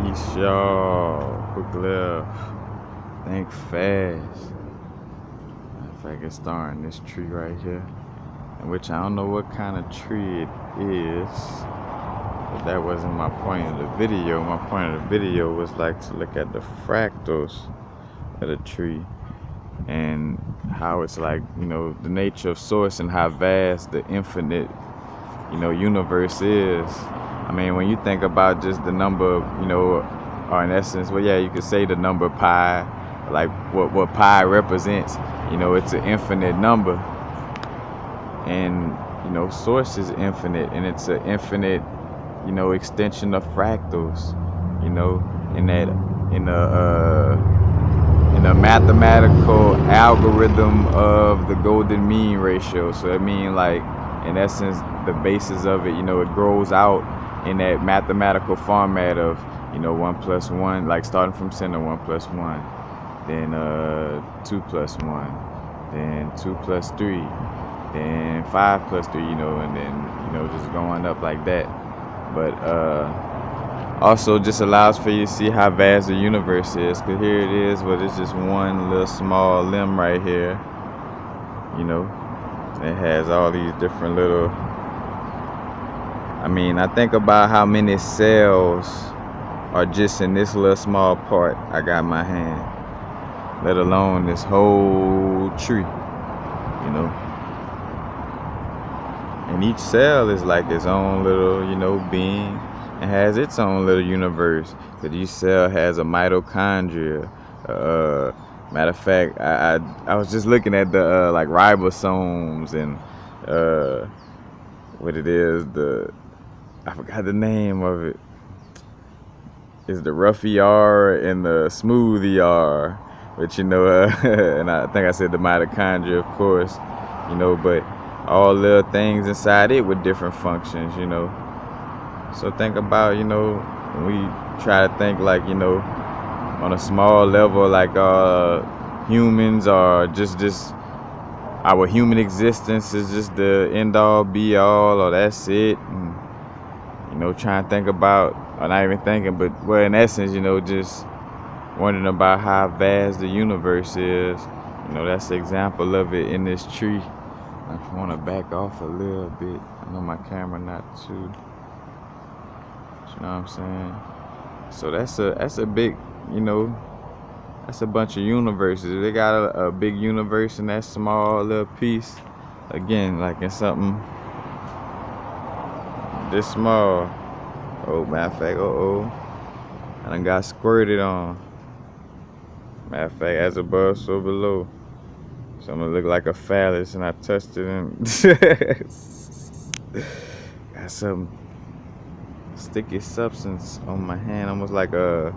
Peace, y'all. Quick left. Think fast. In fact, it's starting this tree right here, in which I don't know what kind of tree it is, but that wasn't my point of the video. My point of the video was like to look at the fractals of the tree and how it's like, the nature of source and how vast the infinite, universe is. I mean, when you think about just the number, or in essence, well, yeah, you could say the number pi, like what pi represents, it's an infinite number. And, source is infinite, and it's an infinite, extension of fractals, in a mathematical algorithm of the golden mean ratio. So I mean, like, in essence, the basis of it, it grows out in that mathematical format of, 1 plus 1, like starting from center, 1 plus 1, then 2 plus 1, then 2 plus 3, then 5 plus 3, and then, just going up like that. But also just allows for you to see how vast the universe is, because here it is, but it's just one little small limb right here, it has all these different little, I think about how many cells are just in this little small part I got in my hand, let alone this whole tree, and each cell is like its own little, being. It has its own little universe. That each cell has a mitochondria. Matter of fact, I was just looking at the like ribosomes and what it is. I forgot the name of it. It's the rough ER and the smooth ER. But and I think I said the mitochondria, of course. But all little things inside it with different functions. So think about, when we try to think like, on a small level, like humans are just our human existence is just the end all be all, or that's it. And, trying to think about, or not even thinking, but well, in essence, just wondering about how vast the universe is. That's the example of it in this tree. I want to back off a little bit. I know my camera not too. You know what I'm saying? So that's a big, that's a bunch of universes. They got a big universe in that small little piece. Again, like in something this small. Oh, matter of fact, I done got squirted on. Matter of fact, as above, so below. So I'm gonna look like a phallus, and I touched it and got some sticky substance on my hand, almost like the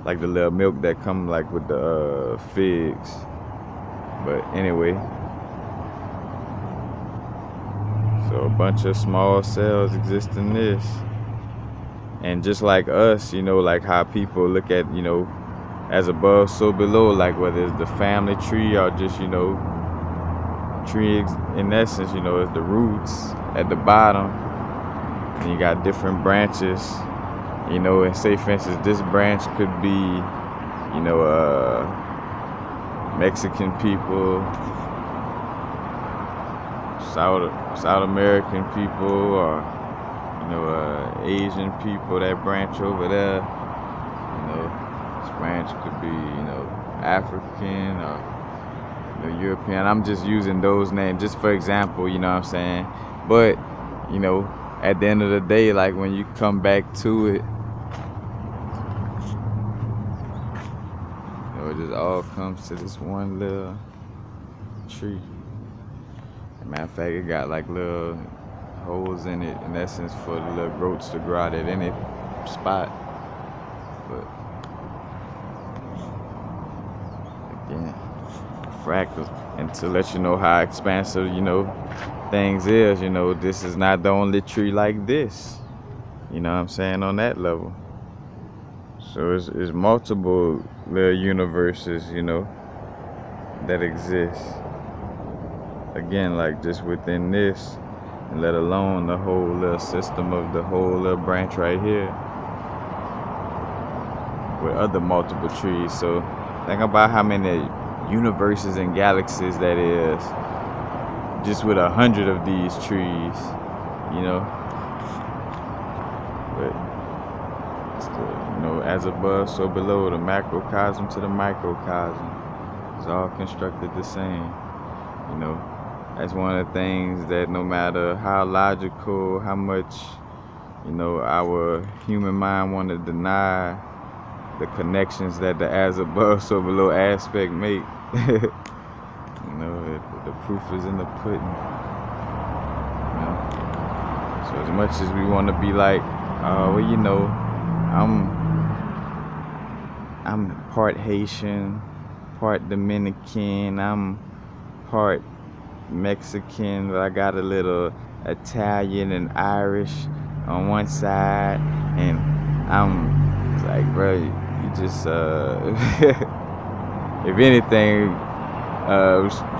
little milk that come like with the figs. But anyway, so a bunch of small cells exist in this, and just like us, like how people look at, as above, so below, like whether it's the family tree or just, tree in essence, it's the roots at the bottom, and you got different branches, and say for instance, this branch could be, Mexican people, South American people, or, Asian people, that branch over there, this branch could be, African or European. I'm just using those names just for example, you know what I'm saying? But, at the end of the day, like when you come back to it, it just all comes to this one little tree. As a matter of fact, it got like little holes in it, in essence, for the little growths to grow out at any spot. But again, fractals, and to let you know how expansive, things is, this is not the only tree like this. You know what I'm saying, on that level. So it's multiple little universes, that exist. Again, like just within this, and let alone the whole little system of the whole little branch right here. with other multiple trees. So think about how many universes and galaxies that is just with 100 of these trees, you know. But still, you know, as above, so below, the macrocosm to the microcosm is all constructed the same. You know, that's one of the things that no matter how logical, how much, you know, our human mind want to deny the connections that the as above, so below aspect make. You know, the proof is in the pudding. You know? So as much as we want to be like, well, you know, I'm part Haitian, part Dominican, I'm part Mexican, but I got a little Italian and Irish on one side, and I'm like, bro, you just if anything,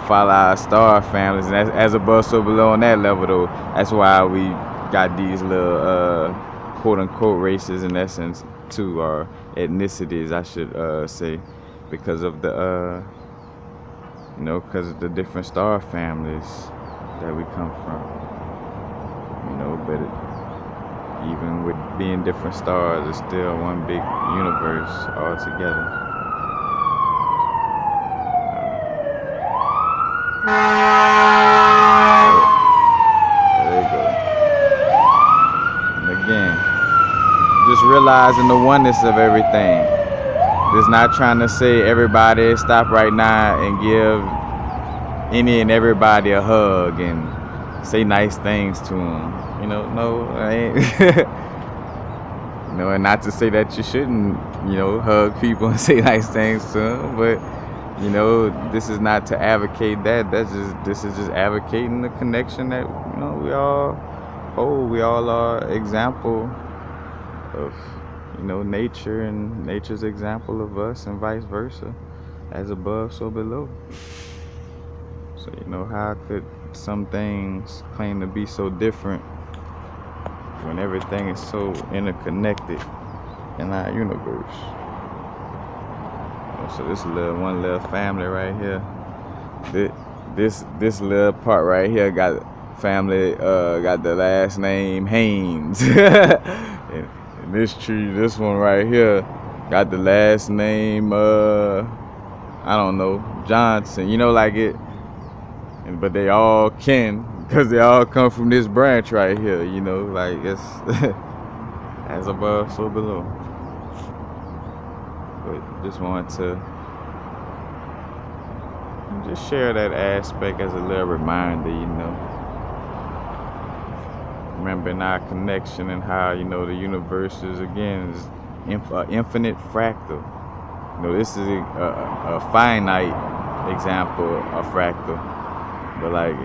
follow our star families, and as above, so below on that level though. That's why we got these little quote unquote races in essence too, or ethnicities I should say, because of the you know, because of the different star families that we come from. You know, but even with being different stars, it's still one big universe all together. There you go. And again, just realizing the oneness of everything. Just not trying to say everybody stop right now and give any and everybody a hug and say nice things to them. You know, no, I ain't. You know, and not to say that you shouldn't, you know, hug people and say nice things to them, but you know, this is not to advocate that. This is just advocating the connection that, you know, we all hold. We all are example of, you know, nature and nature's example of us, and vice versa, as above, so below. So, you know, how could some things claim to be so different when everything is so interconnected in our universe? So this one little family right here, this little part right here got family, got the last name Haynes. and this tree, this one right here, got the last name I don't know, Johnson. You know, like it. But they all kin, because they all come from this branch right here. You know, like it's as above, so below. But just wanted to just share that aspect as a little reminder, you know. Remembering our connection and how, you know, the universe is, again, is infinite fractal. You know, this is a finite example of fractal. But like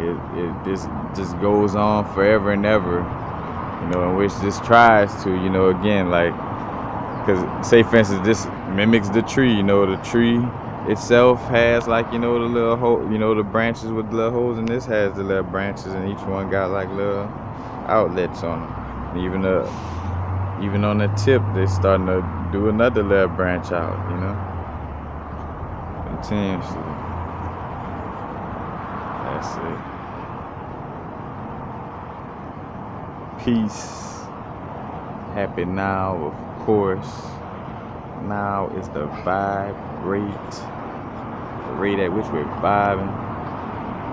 this just goes on forever and ever, you know, in which this tries to, you know, again, like, because say for instance this mimics the tree, you know, the tree itself has, like, you know, the little hole, you know, the branches with the little holes, and this has the little branches, and each one got like little outlets on them. And even on the tip, they're starting to do another little branch out, you know, continuously. That's it. Peace. Happy now, of course. Now is the vibe rate. The rate at which we're vibing.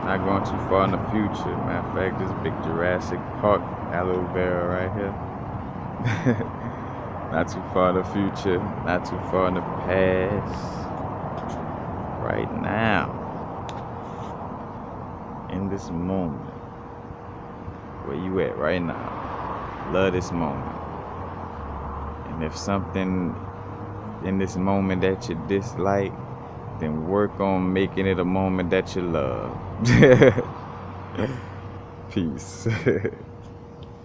Not going too far in the future. Matter of fact, this big Jurassic Park aloe vera right here. Not too far in the future. Not too far in the past. Right now. In this moment, where you at right now, love this moment. And if something in this moment that you dislike, then work on making it a moment that you love. Peace.